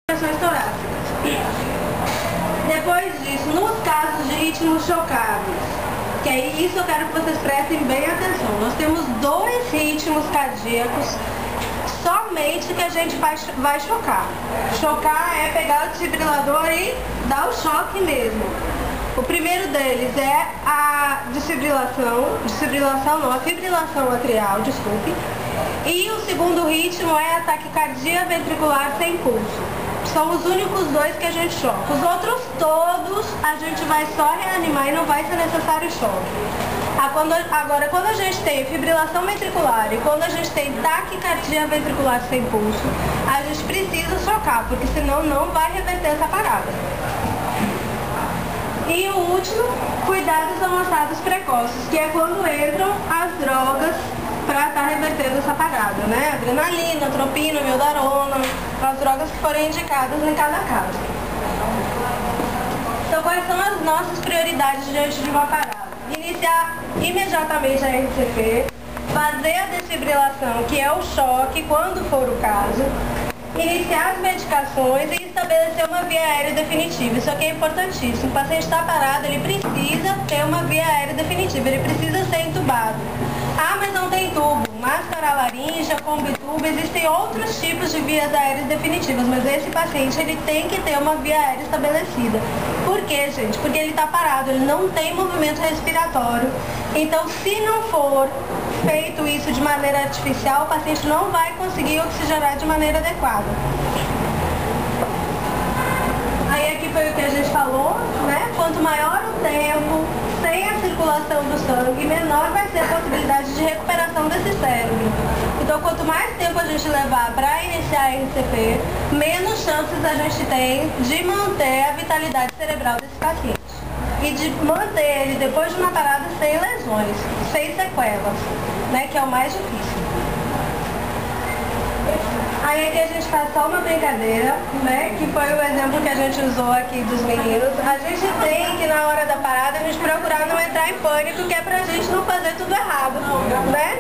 Compressões torácicas. Depois disso, nos casos de ritmos chocados, que é isso eu quero que vocês prestem bem atenção. Nós temos dois ritmos cardíacos somente que a gente vai chocar. Chocar é pegar o desfibrilador e dar o choque mesmo. O primeiro deles é a a fibrilação atrial, desculpe. E o segundo ritmo é a taquicardia ventricular sem pulso. São os únicos dois que a gente choca. Os outros todos a gente vai só reanimar e não vai ser necessário choque. Agora, quando a gente tem fibrilação ventricular e quando a gente tem taquicardia ventricular sem pulso, a gente precisa chocar, porque senão não vai reverter essa parada. E o último, cuidados avançados precoces, que é quando entram as drogas para estar revertendo essa parada, né? Adrenalina, tropina, mildarona, as drogas que forem indicadas em cada caso. Então, quais são as nossas prioridades diante de uma parada? Iniciar imediatamente a RCP, fazer a desfibrilação, que é o choque, quando for o caso, iniciar as medicações e estabelecer uma via aérea definitiva. Isso aqui é importantíssimo. O paciente está parado, ele precisa ter uma via aérea definitiva, ele precisa ser entubado. Ah, mas não tem tubo. Máscara laríngea, combitubo, existem outros tipos de vias aéreas definitivas, mas esse paciente ele tem que ter uma via aérea estabelecida. Por quê, gente? Porque ele está parado, ele não tem movimento respiratório. Então, se não for feito isso de maneira artificial, o paciente não vai conseguir oxigenar de maneira adequada. Aí aqui foi o que a gente falou, né? Quanto maior o tempo sem a circulação do sangue, menor vai ser a possibilidade de recuperação desse cérebro. Então, quanto mais tempo a gente levar para iniciar a RCP, menos chances a gente tem de manter a vitalidade cerebral desse paciente. E de manter ele, depois de uma parada, sem lesões, sem sequelas, né? Que é o mais difícil. Aí aqui a gente faz só uma brincadeira, né? Que foi o exemplo que a gente usou aqui dos meninos. A gente tem que na hora da parada a gente procurar não entrar em pânico, que é pra gente não fazer tudo errado, né?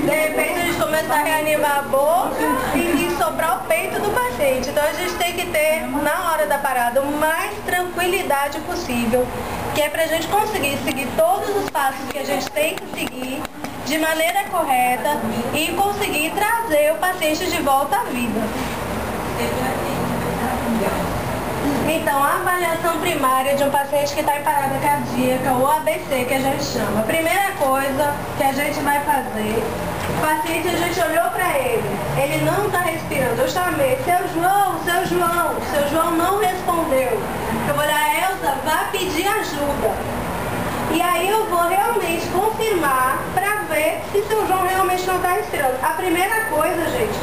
De repente a gente começar a reanimar a boca e soprar o peito do paciente. Então a gente tem que ter na hora da parada o mais tranquilidade possível, que é pra gente conseguir seguir todos os passos que a gente tem que seguir de maneira correta e conseguir trazer o paciente de volta à vida. Então, a avaliação primária de um paciente que está em parada cardíaca, ou ABC, que a gente chama. A primeira coisa que a gente vai fazer, o paciente, a gente olhou para ele não está respirando. Eu chamei, seu João não respondeu. Eu vou olhar, Elza, vá pedir ajuda. E aí eu vou realmente confirmar para ver se seu João realmente não está respirando. A primeira coisa, gente,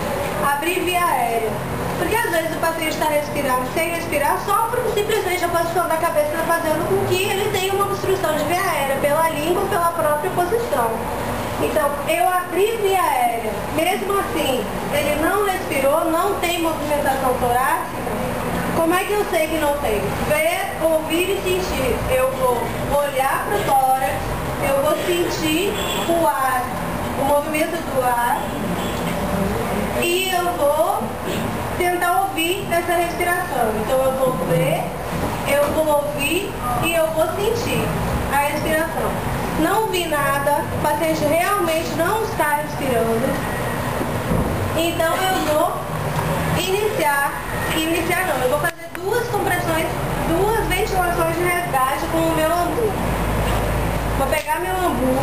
abrir via aérea. Porque às vezes o paciente está respirando sem respirar só por simplesmente a posição da cabeça está fazendo com que ele tenha uma obstrução de via aérea, pela língua ou pela própria posição. Então, eu abri via aérea, mesmo assim, ele não respirou, não tem movimentação torácica. Como é que eu sei que não tem? Ver, ouvir e sentir. Eu vou olhar para o tórax, eu vou sentir o ar, o movimento do ar, e eu vou tentar ouvir essa respiração. Então eu vou ver, eu vou ouvir e eu vou sentir a respiração. Não vi nada, o paciente realmente não está respirando. Então eu vou eu vou fazer duas compressões, duas ventilações de resgate com o meu ambu. Vou pegar meu ambu,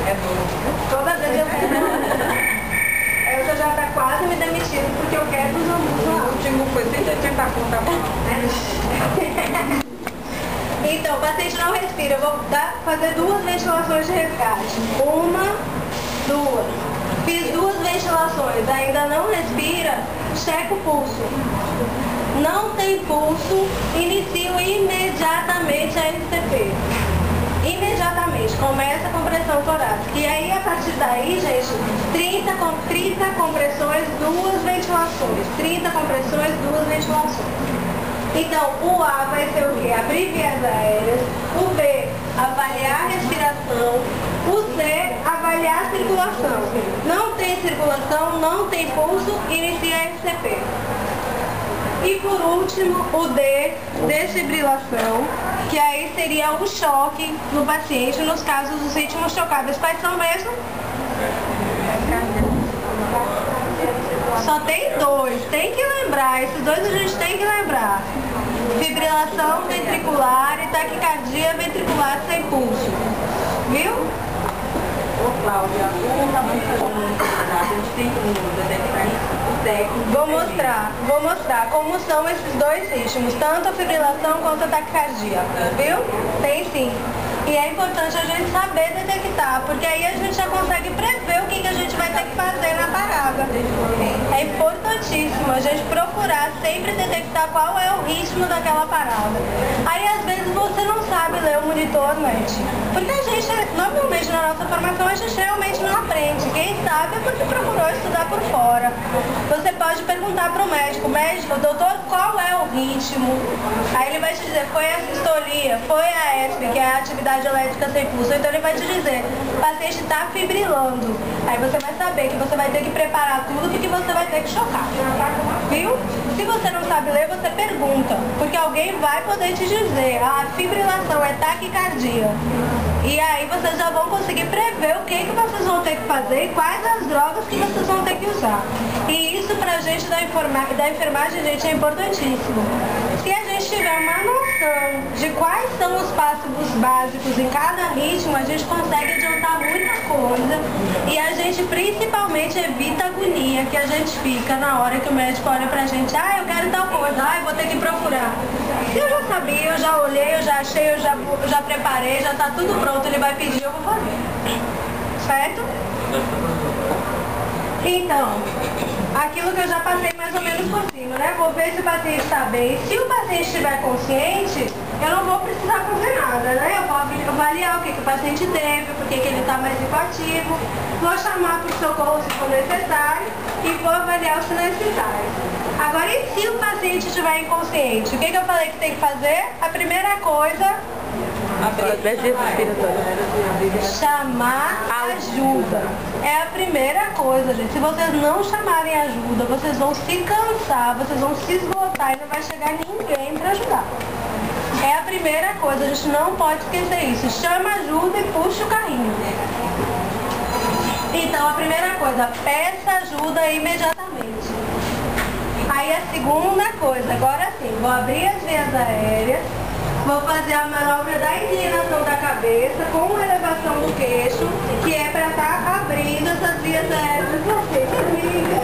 é bom, toda vez eu já está quase me demitindo porque eu quero os ambus lá. O último foi 180 conto, tá bom? Então, o paciente não respira, eu vou fazer duas ventilações de resgate. Uma, duas. Fiz duas ventilações, ainda não respira, checa o pulso. Não tem pulso, inicio imediatamente a RCP. Imediatamente, começa a compressão torácica. E aí, a partir daí, gente, 30 compressões, duas ventilações. 30 compressões, duas ventilações. Então, o A vai ser o quê? Abrir vias aéreas. O B, avaliar a respiração. O C, avaliar a circulação. Não tem circulação, não tem pulso, inicia a RCP. E por último, o D, desfibrilação, que aí seria o choque no paciente nos casos dos ritmos chocados. Quais são mesmo? Só tem dois, tem que lembrar, esses dois a gente tem que lembrar. Fibrilação ventricular e taquicardia ventricular sem pulso. Viu? Ô Cláudia, como tá muito a gente tem o técnico. Vou mostrar como são esses dois ritmos, tanto a fibrilação quanto a taquicardia, viu? Tem sim. E é importante a gente saber detectar, porque aí a gente já consegue prever o que a gente vai ter que fazer na parada. É importantíssimo a gente procurar sempre detectar qual é o ritmo daquela parada. Aí às vezes você não sabe ler o monitor NET, porque a gente, normalmente na nossa formação, a gente realmente não aprende. Quem sabe é porque procurou estudar por fora. Você pode perguntar para o médico, doutor, qual é o ritmo? Aí ele vai te dizer, foi a sistolia, foi a ESP, que é a atividade elétrica sem pulso. Então ele vai te dizer, o paciente está fibrilando. Aí você vai saber que você vai ter que preparar tudo porque você vai ter que chocar. Viu? Se você não sabe ler, você pergunta, porque alguém vai poder te dizer, a fibrilação é taquicardia. E aí vocês já vão conseguir prever o que vocês vão ter que fazer e quais as drogas que vocês vão ter que usar. E isso pra gente da enfermagem, gente, é importantíssimo. Se a gente tiver uma noção de quais são os passos básicos em cada ritmo, a gente consegue adiantar muita coisa e a gente principalmente evita a agonia que a gente fica na hora que o médico olha pra gente, eu quero tal coisa, eu vou ter que procurar. Se eu já sabia, eu já olhei, eu já achei, eu já preparei, já tá tudo pronto, ele vai pedir, eu vou fazer. Certo? Então, aquilo que eu já passei mais ou menos por cima, né? Vou ver se o paciente está bem. Se o paciente estiver consciente, eu não vou precisar fazer nada, né? Eu vou avaliar o que o paciente teve, por que ele está mais hipoativo, vou chamar por socorro se for necessário e vou avaliar os sinais vitais. Agora, e se o paciente estiver inconsciente? O que eu falei que tem que fazer? A primeira coisa... chamar ajuda. É a primeira coisa, gente. Se vocês não chamarem ajuda, vocês vão se cansar, vocês vão se esgotar e não vai chegar ninguém para ajudar. É a primeira coisa, a gente não pode esquecer isso. Chama ajuda e puxa o carrinho. Então, a primeira coisa, peça ajuda imediatamente. Aí a segunda coisa, agora sim, vou abrir as vias aéreas. Vou fazer a manobra da inclinação da cabeça com elevação do queixo, que é para estar abrindo essas vias aéreas de vocês, amiga.